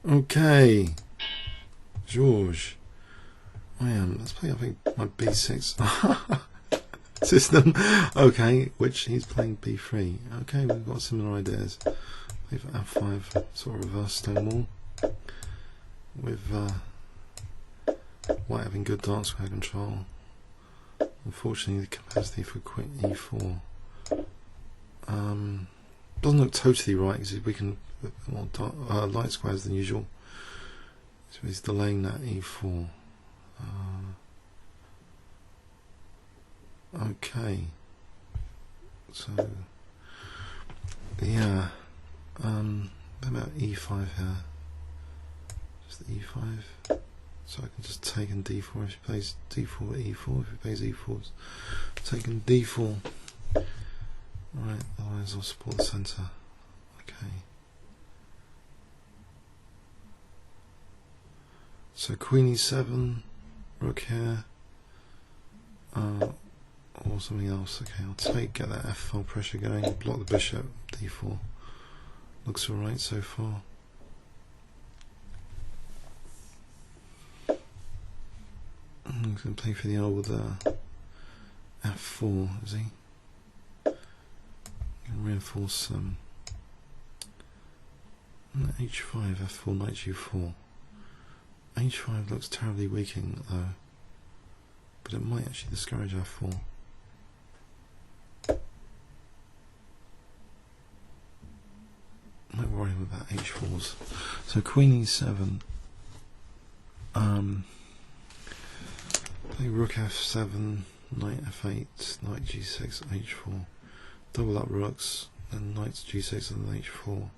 Okay, Joorge. Let's play, I think, my B6 system. Okay, which he's playing B3. Okay, we've got similar ideas. Play for F5, sort of reverse Stonewall. With White having good dark square control. Unfortunately, the capacity for quick E4 doesn't look totally right because we can more light squares than usual. So he's delaying that E4. Okay. So yeah. What about E5 here? Just the E5. So I can just take in D4 if he plays D4 E4. If he plays E4, taking D4. Right, otherwise I'll support the centre. Okay. So Queen E7, Rook here, or something else. Okay, I'll get that F4 pressure going, block the bishop, D4. Looks alright so far. I'm going to play for the old F4, is he? Reinforce H5, F4, knight G4. H5 looks terribly weakening though, but it might actually discourage F4. Might worry him about H4s. So Queen E7. Play Rook F7, Knight F8, Knight G6, H4. Double up rooks, and knights G6 and then H4.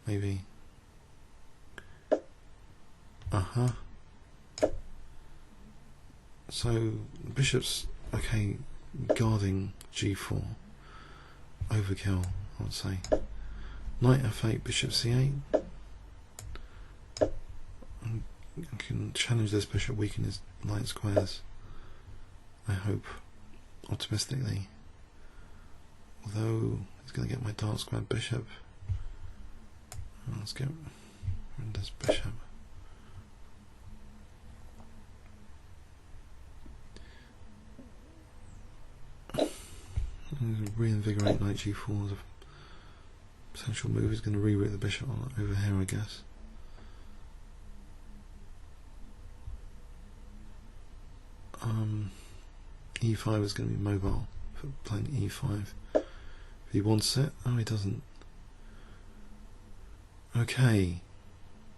Maybe. So bishop's okay, guarding G4. Overkill, I would say. Knight F8, bishop C8. I can challenge this bishop, weaken his light squares. I hope, optimistically. Although he's going to get my dark square bishop. Let's get rid of this bishop. Reinvigorate knight G4 as a potential move. He's going to reroute the bishop over here, I guess. E5 is going to be mobile for playing E5. If he wants it. Oh, he doesn't. Okay.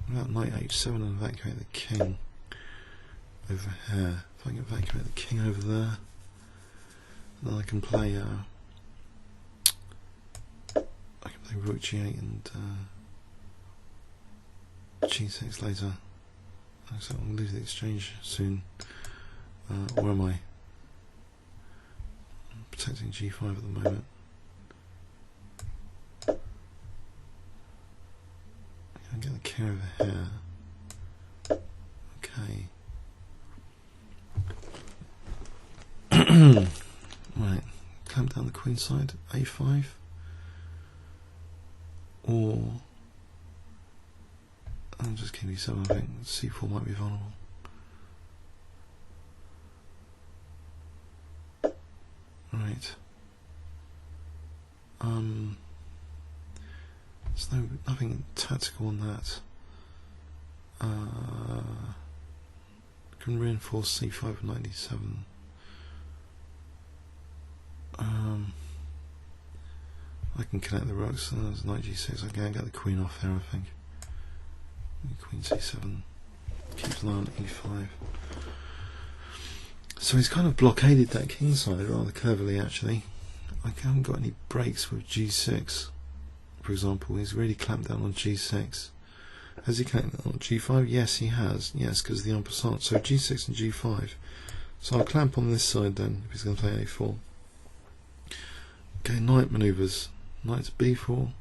What about knight H7 and evacuate the king over here? If I can evacuate the king over there, then I can play Rook G8 and G6 later. So I'll lose the exchange soon. Or am I? I'm protecting G5 at the moment. I can get the king over here. Okay. Right. Clamp down the queen side. A5. Or I'll just keep E7. I think C4 might be vulnerable. Right. There's nothing tactical on that. Can reinforce C5 with knight D7. I can connect the rooks. There's knight G6. I can get the queen off here, I think. Queen C7. Keeps an eye on E5. So he's kind of blockaded that king side rather cleverly, actually. I haven't got any breaks with G6, for example. He's really clamped down on G6. Has he clamped down on G5? Yes, he has. Yes, because of the en passant. So G6 and G5. So I'll clamp on this side then, if he's going to play A4. Okay, knight manoeuvres. Knight to B4.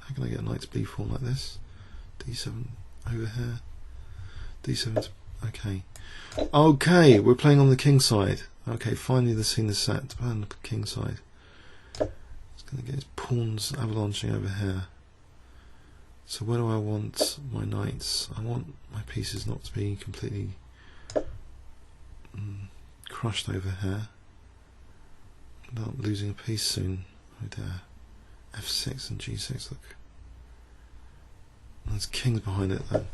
How can I get knight to B4 like this? D7 over here. D7 to... Okay. Okay, we're playing on the king side. Okay, finally the scene is set to play on the king side. He's going to get his pawns avalanching over here. So where do I want my knights? I want my pieces not to be completely crushed over here without losing a piece soon. Oh dear. F6 and G6, look. There's kings behind it though.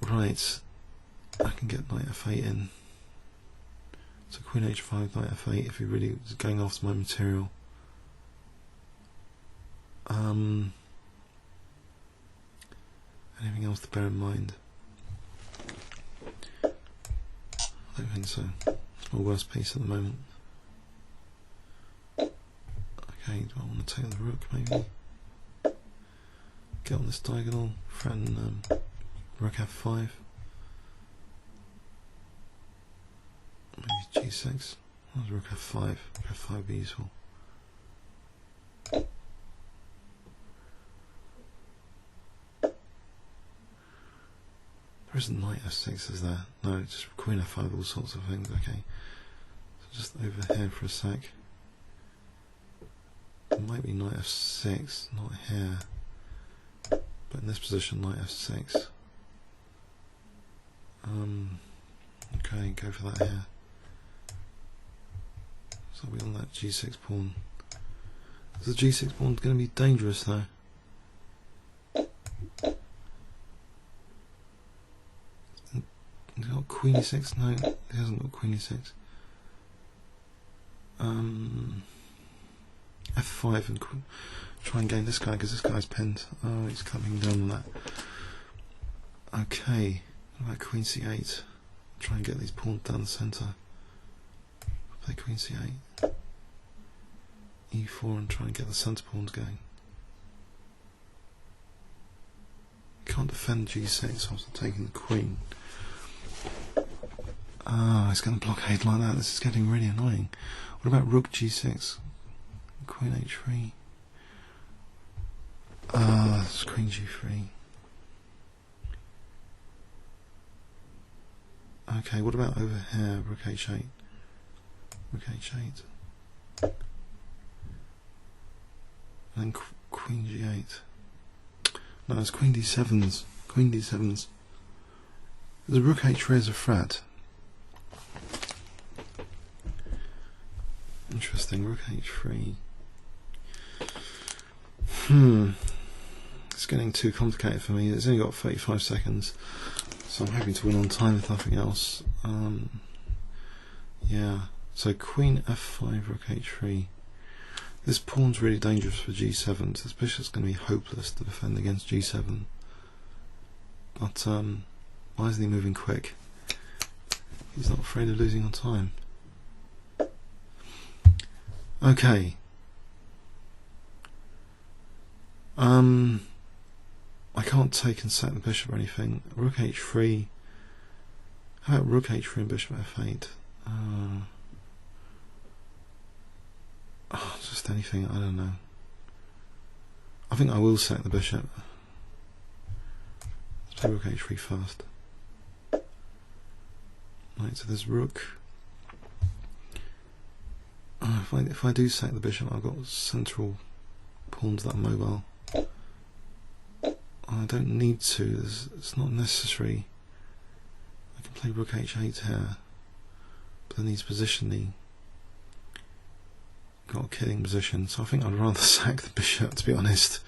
Right, I can get knight F8 in. So queen H5, knight F8 if he really was going after my material. Anything else to bear in mind? I don't think so. It's my worst piece at the moment. Okay, do I want to take the rook maybe? Get on this diagonal, threaten rook F5. Maybe G6. That's rook F5. Rook F5 would be useful. There isn't knight F6, is there? No, it's just queen F5, all sorts of things. Okay. So just over here for a sec. It might be knight F6, not here. But in this position, knight F6. Okay, go for that here. So we're on that G6 pawn. Is the G6 pawn going to be dangerous though? He's got queen e6? No, he hasn't got queen e6. F5 and try and gain this guy because this guy's pinned. Oh, he's coming down on that. Okay, what about queen c8? Try and get these pawns down the centre. Play queen c8. E4 and try and get the centre pawns going. Can't defend g6 after taking the queen. Ah, it's going to blockade like that. This is getting really annoying. What about rook g6? Queen h3. Ah, it's queen g3. Okay, what about over here? Rook h8. Rook h8. And then queen g8. No, it's queen d7s. Queen d7s. The rook h3 is a threat. Interesting, rook h3. It's getting too complicated for me. It's only got 35 seconds, so I'm hoping to win on time if nothing else. Yeah, so queen f5, rook h3. This pawn's really dangerous for g7. This bishop's going to be hopeless to defend against g7. But why isn't he moving quick? He's not afraid of losing on time. Okay. I can't take and sack the bishop or anything. Rook h3. How about rook h3 and bishop f8? Just anything, I don't know. I think I will sack the bishop. Let's play rook h3 first. Right, so there's rook. If I do sack the bishop, I've got central pawns that are mobile. I don't need to, it's not necessary. I can play rook h8 here, but then he's positionally got a killing position, so I think I'd rather sack the bishop, to be honest.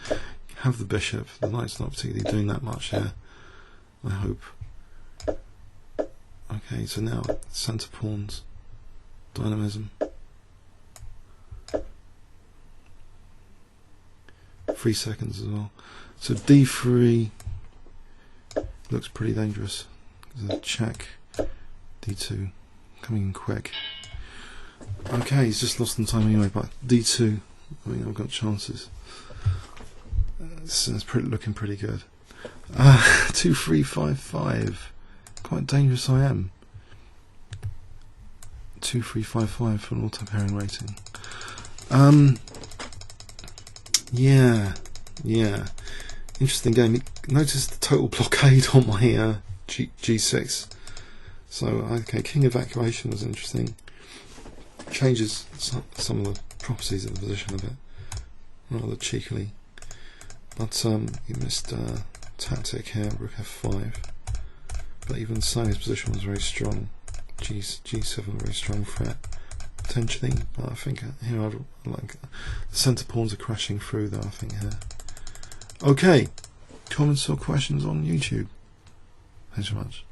Have the bishop, the knight's not particularly doing that much here, I hope. Okay, so now centre pawns, dynamism. 3 seconds as well. So d3 looks pretty dangerous. There's a check. d2 coming in quick. Okay, he's just lost some time anyway, but d2, I think I've got chances. This is looking pretty good. 2 3 5 5. Quite dangerous I am. 2 3 5 5 for an auto pairing rating. Yeah. Interesting game. Notice the total blockade on my G6. So, okay, king evacuation was interesting. Changes some of the properties of the position a bit, rather cheekily. But he missed tactic here, rook f5. But even so, his position was very strong. G7, very strong threat, potentially. But I think here I'd like the centre pawns are crashing through, though. I think here. Okay, comments or questions on YouTube. Thanks so much.